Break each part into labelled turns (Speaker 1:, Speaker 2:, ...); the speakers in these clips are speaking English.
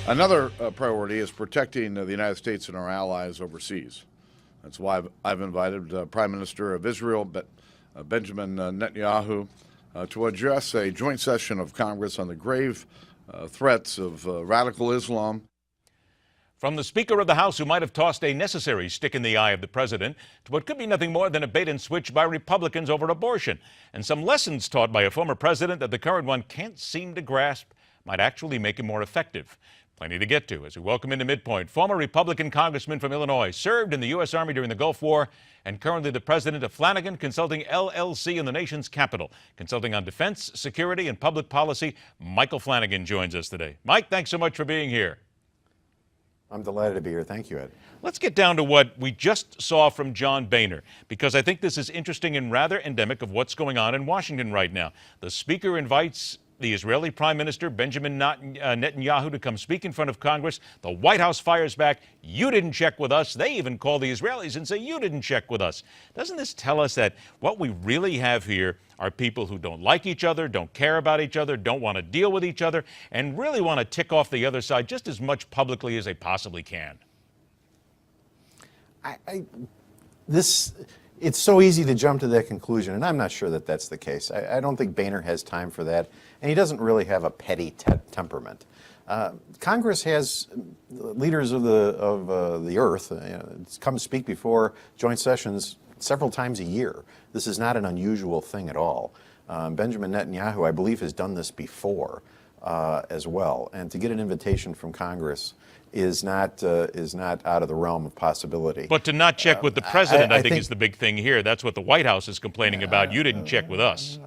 Speaker 1: Another priority is protecting the United States and our allies overseas. That's why I've invited Prime Minister of Israel, Benjamin Netanyahu, to address a joint session of Congress on the grave threats of radical Islam.
Speaker 2: From the Speaker of the House, who might have tossed a necessary stick in the eye of the president, to what could be nothing more than a bait and switch by Republicans over abortion, and some lessons taught by a former president that the current one can't seem to grasp might actually make him more effective. Plenty to get to as we welcome into Midpoint former Republican congressman from Illinois, served in the U.S. Army during the Gulf War, and currently the president of Flanagan Consulting LLC in the nation's capital, consulting on defense, security, and public policy. Michael Flanagan joins us today. Mike, thanks so much for being here.
Speaker 3: I'm delighted to be here. Thank you, Ed.
Speaker 2: Let's get down to what we just saw from John Boehner, because I think this is interesting and rather endemic of what's going on in Washington right now. The Speaker invites the Israeli Prime Minister, Benjamin Netanyahu, to come speak in front of Congress. The White House fires back, "You didn't check with us." They even call the Israelis and say, "You didn't check with us." Doesn't this tell us that what we really have here are people who don't like each other, don't care about each other, don't want to deal with each other, and really want to tick off the other side just as much publicly as they possibly can?
Speaker 3: It's so easy to jump to that conclusion, and I'm not sure that that's the case. I don't think Boehner has time for that, and he doesn't really have a petty temperament. Congress has leaders of the earth come speak before joint sessions several times a year. This is not an unusual thing at all. Benjamin Netanyahu, I believe, has done this before as well, and to get an invitation from Congress is not out of the realm of possibility.
Speaker 2: But to not check with the president, I think is the big thing here. That's what the White House is complaining about. You didn't check with us.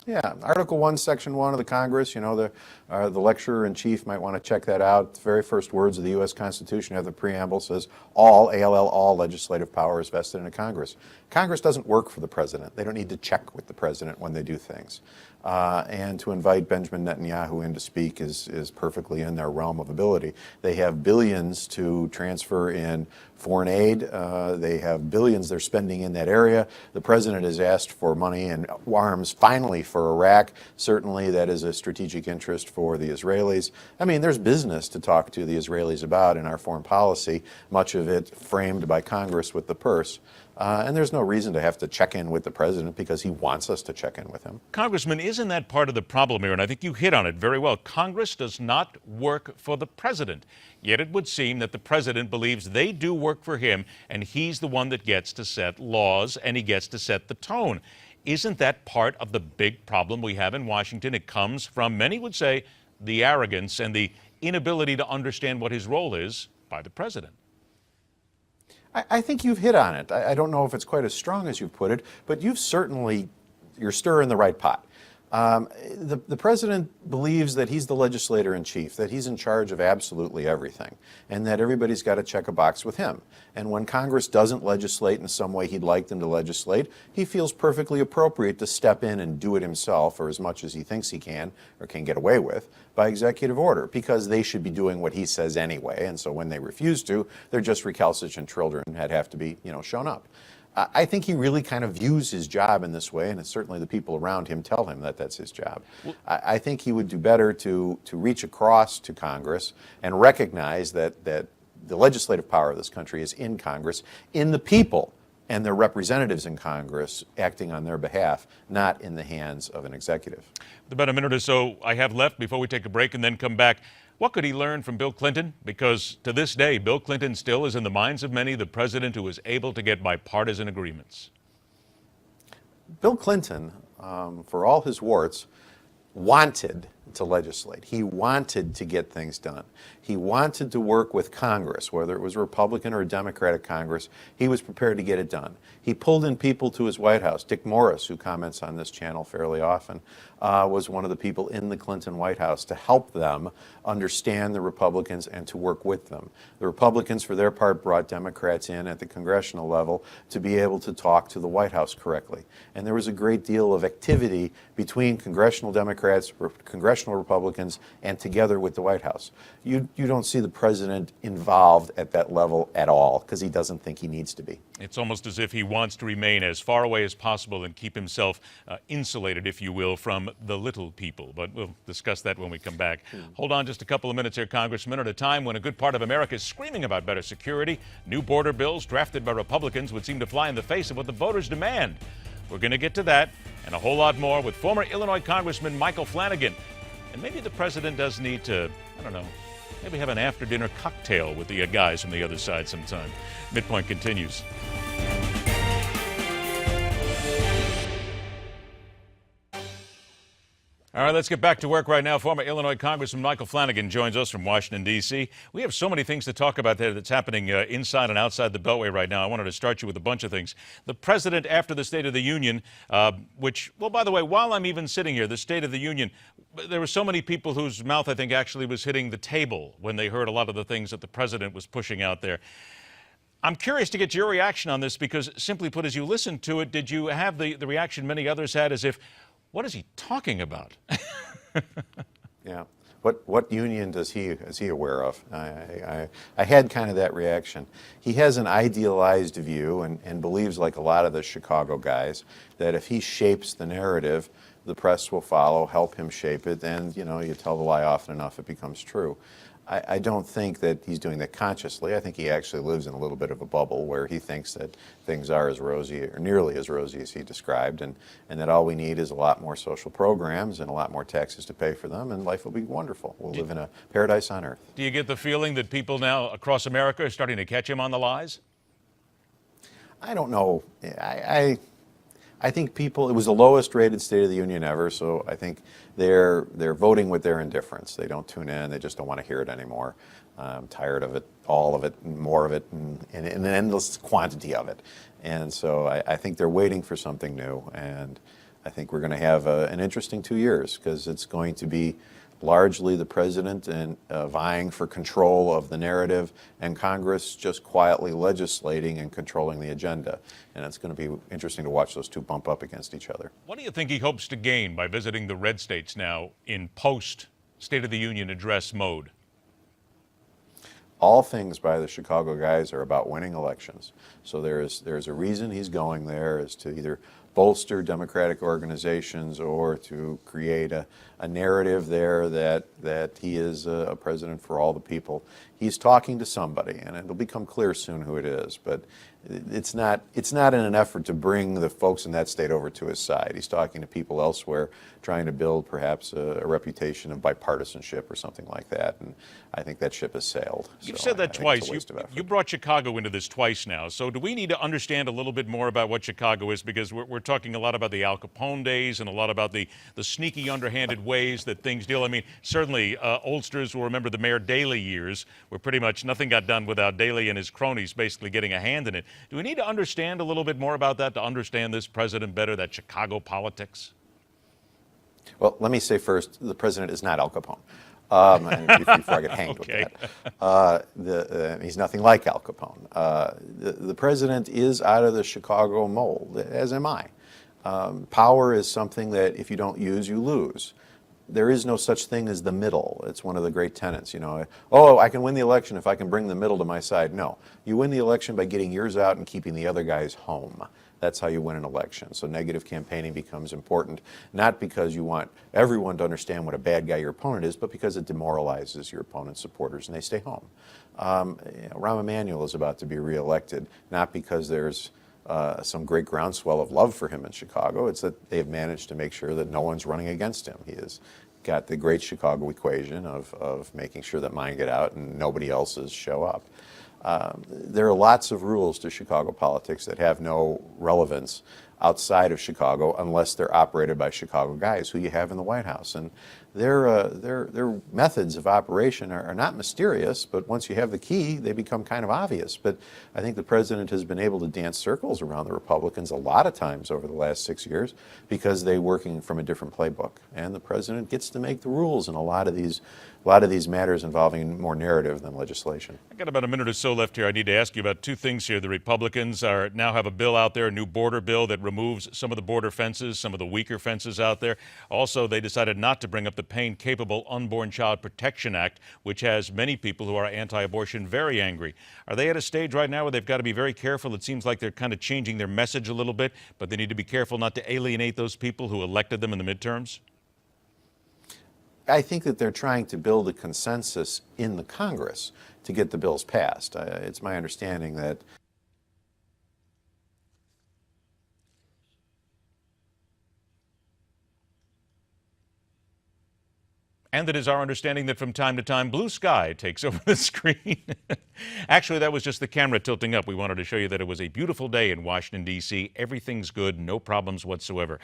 Speaker 3: Yeah, Article 1, Section 1 of the Congress, the lecturer-in-chief might want to check that out. The very first words of the U.S. Constitution have the preamble says, all, ALL, all legislative power is vested in a Congress. Congress doesn't work for the president. They don't need to check with the president when they do things. And to invite Benjamin Netanyahu in to speak is perfectly in their realm of ability. They have billions to transfer in foreign aid. They have billions they're spending in that area. The president has asked for money and arms finally for Iraq. Certainly that is a strategic interest for the Israelis. I mean, there's business to talk to the Israelis about in our foreign policy, much of it framed by Congress with the purse. And there's no reason to have to check in with the president because he wants us to check in with him.
Speaker 2: Congressman, isn't that part of the problem here? And I think you hit on it very well. Congress does not work for the president. Yet it would seem that the president believes they do work for him, and he's the one that gets to set laws and he gets to set the tone. Isn't that part of the big problem we have in Washington? It comes from, many would say, the arrogance and the inability to understand what his role is by the president.
Speaker 3: I think you've hit on it. I don't know if it's quite as strong as you've put it, but you're stirring the right pot. The president believes that he's the legislator in chief, that he's in charge of absolutely everything, and that everybody's got to check a box with him. And when Congress doesn't legislate in some way he'd like them to legislate, he feels perfectly appropriate to step in and do it himself, or as much as he thinks he can or can get away with, by executive order, because they should be doing what he says anyway. And so when they refuse to, they're just recalcitrant children that have to be, shown up. I think he really kind of views his job in this way, and it's certainly the people around him tell him that that's his job. I think he would do better to reach across to Congress and recognize that the legislative power of this country is in Congress, in the people and their representatives in Congress acting on their behalf, not in the hands of an executive.
Speaker 2: With about a minute or so I have left before we take a break and then come back. What could he learn from Bill Clinton? Because to this day, Bill Clinton still is in the minds of many the president who was able to get bipartisan agreements.
Speaker 3: Bill Clinton, for all his warts, wanted to legislate. He wanted to get things done. He wanted to work with Congress, whether it was a Republican or a Democratic Congress. He was prepared to get it done. He pulled in people to his White House. Dick Morris, who comments on this channel fairly often, was one of the people in the Clinton White House to help them understand the Republicans and to work with them. The Republicans, for their part, brought Democrats in at the congressional level to be able to talk to the White House correctly. And there was a great deal of activity between congressional Democrats, congressional congressional Republicans and together with the White House. You don't see the president involved at that level at all because he doesn't think he needs to be.
Speaker 2: It's almost as if he wants to remain as far away as possible and keep himself insulated, if you will, from the little people. But we'll discuss that when we come back. Hold on just a couple of minutes here, Congressman. At a time when a good part of America is screaming about better security, new border bills drafted by Republicans would seem to fly in the face of what the voters demand. We're going to get to that and a whole lot more with former Illinois Congressman Michael Flanagan. And maybe the president does need to, I don't know, maybe have an after-dinner cocktail with the guys from the other side sometime. Midpoint continues. All right, let's get back to work right now. Former Illinois Congressman Michael Flanagan joins us from Washington, D.C. We have so many things to talk about there that's happening inside and outside the Beltway right now. I wanted to start you with a bunch of things. The president, after the State of the Union, which, well, by the way, while I'm even sitting here, the State of the Union, there were so many people whose mouth, I think, actually was hitting the table when they heard a lot of the things that the president was pushing out there. I'm curious to get your reaction on this because, simply put, as you listened to it, did you have the reaction many others had as if, what is he talking about?
Speaker 3: Yeah. What union is he aware of? I had kind of that reaction. He has an idealized view and believes, like a lot of the Chicago guys, that if he shapes the narrative, the press will follow, help him shape it, and you tell the lie often enough, it becomes true. I don't think that he's doing that consciously. I think he actually lives in a little bit of a bubble where he thinks that things are as rosy or nearly as rosy as he described, and that all we need is a lot more social programs and a lot more taxes to pay for them, and life will be wonderful. We'll live in a paradise on earth.
Speaker 2: Do you get the feeling that people now across America are starting to catch him on the lies?
Speaker 3: I don't know. I think people, it was the lowest rated State of the Union ever, so I think they're voting with their indifference. They don't tune in, they just don't want to hear it anymore. I'm tired of it, all of it, and more of it, and an endless quantity of it. And so I think they're waiting for something new, and I think we're going to have an interesting 2 years because it's going to be largely the president and vying for control of the narrative, and Congress just quietly legislating and controlling the agenda. And it's going to be interesting to watch those two bump up against each other.
Speaker 2: What do you think he hopes to gain by visiting the red states now in post-State of the Union address mode?
Speaker 3: All things by the Chicago guys are about winning elections. So there's a reason he's going there, is to either bolster Democratic organizations or to create a narrative there that he is a president for all the people. He's talking to somebody, and it'll become clear soon who it is, but it's not in an effort to bring the folks in that state over to his side. He's talking to people elsewhere, trying to build perhaps a reputation of bipartisanship or something like that, and I think that ship has sailed.
Speaker 2: You've
Speaker 3: So
Speaker 2: said that
Speaker 3: I think
Speaker 2: twice.
Speaker 3: it's a waste of effort.
Speaker 2: You brought Chicago into this twice now. So do we need to understand a little bit more about what Chicago is? Because we're talking a lot about the Al Capone days and a lot about the sneaky, underhanded ways that things deal. I mean, certainly oldsters will remember the Mayor Daley years, where pretty much nothing got done without Daley and his cronies basically getting a hand in it. Do we need to understand a little bit more about that to understand this president better, that Chicago politics?
Speaker 3: Well, let me say first, the president is not Al Capone. And before I get hanged
Speaker 2: Okay.
Speaker 3: with that. He's nothing like Al Capone. The president is out of the Chicago mold, as am I. Power is something that if you don't use, you lose. There is no such thing as the middle. It's one of the great tenets, Oh, I can win the election if I can bring the middle to my side. No, you win the election by getting yours out and keeping the other guys home. That's how you win an election. So negative campaigning becomes important, not because you want everyone to understand what a bad guy your opponent is, but because it demoralizes your opponent's supporters and they stay home. Rahm Emanuel is about to be reelected, not because there's some great groundswell of love for him in Chicago. It's that they have managed to make sure that no one's running against him. He has got the great Chicago equation of making sure that mine get out and nobody else's show up. There are lots of rules to Chicago politics that have no relevance outside of Chicago unless they're operated by Chicago guys who you have in the White House. And their methods of operation are not mysterious, but once you have the key, they become kind of obvious. But I think the president has been able to dance circles around the Republicans a lot of times over the last 6 years because they're working from a different playbook. And the president gets to make the rules in a lot of these matters involving more narrative than legislation.
Speaker 2: I got about a minute or so left here. I need to ask you about two things here. The Republicans now have a bill out there, a new border bill that removes some of the border fences, some of the weaker fences out there. Also, they decided not to bring up the Pain-Capable Unborn Child Protection Act, which has many people who are anti-abortion very angry. Are they at a stage right now where they've got to be very careful? It seems like they're kind of changing their message a little bit, but they need to be careful not to alienate those people who elected them in the midterms?
Speaker 3: I think that they're trying to build a consensus in the Congress to get the bills passed. It's my understanding that
Speaker 2: And it is our understanding that from time to time, blue sky takes over the screen. Actually, that was just the camera tilting up. We wanted to show you that it was a beautiful day in Washington, D.C. Everything's good, no problems whatsoever.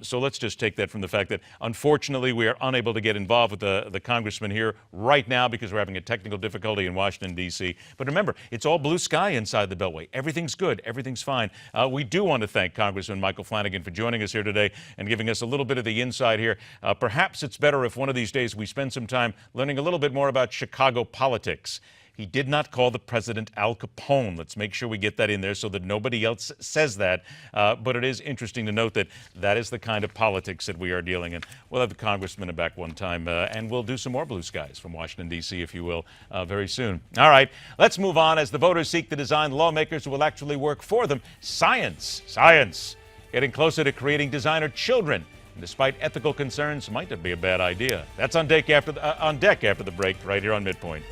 Speaker 2: So let's just take that from the fact that, unfortunately, we are unable to get involved with the congressman here right now because we're having a technical difficulty in Washington, D.C. But remember, it's all blue sky inside the Beltway. Everything's good. Everything's fine. We do want to thank Congressman Michael Flanagan for joining us here today and giving us a little bit of the inside here. Perhaps it's better if one of these days we spend some time learning a little bit more about Chicago politics. He did not call the president Al Capone. Let's make sure we get that in there so that nobody else says that. But it is interesting to note that that is the kind of politics that we are dealing in. We'll have the congressman back one time, and we'll do some more blue skies from Washington, D.C., if you will, very soon. All right, let's move on as the voters seek to design lawmakers who will actually work for them. Science, getting closer to creating designer children. And despite ethical concerns, might not be a bad idea. That's on deck after the break, right here on Midpoint.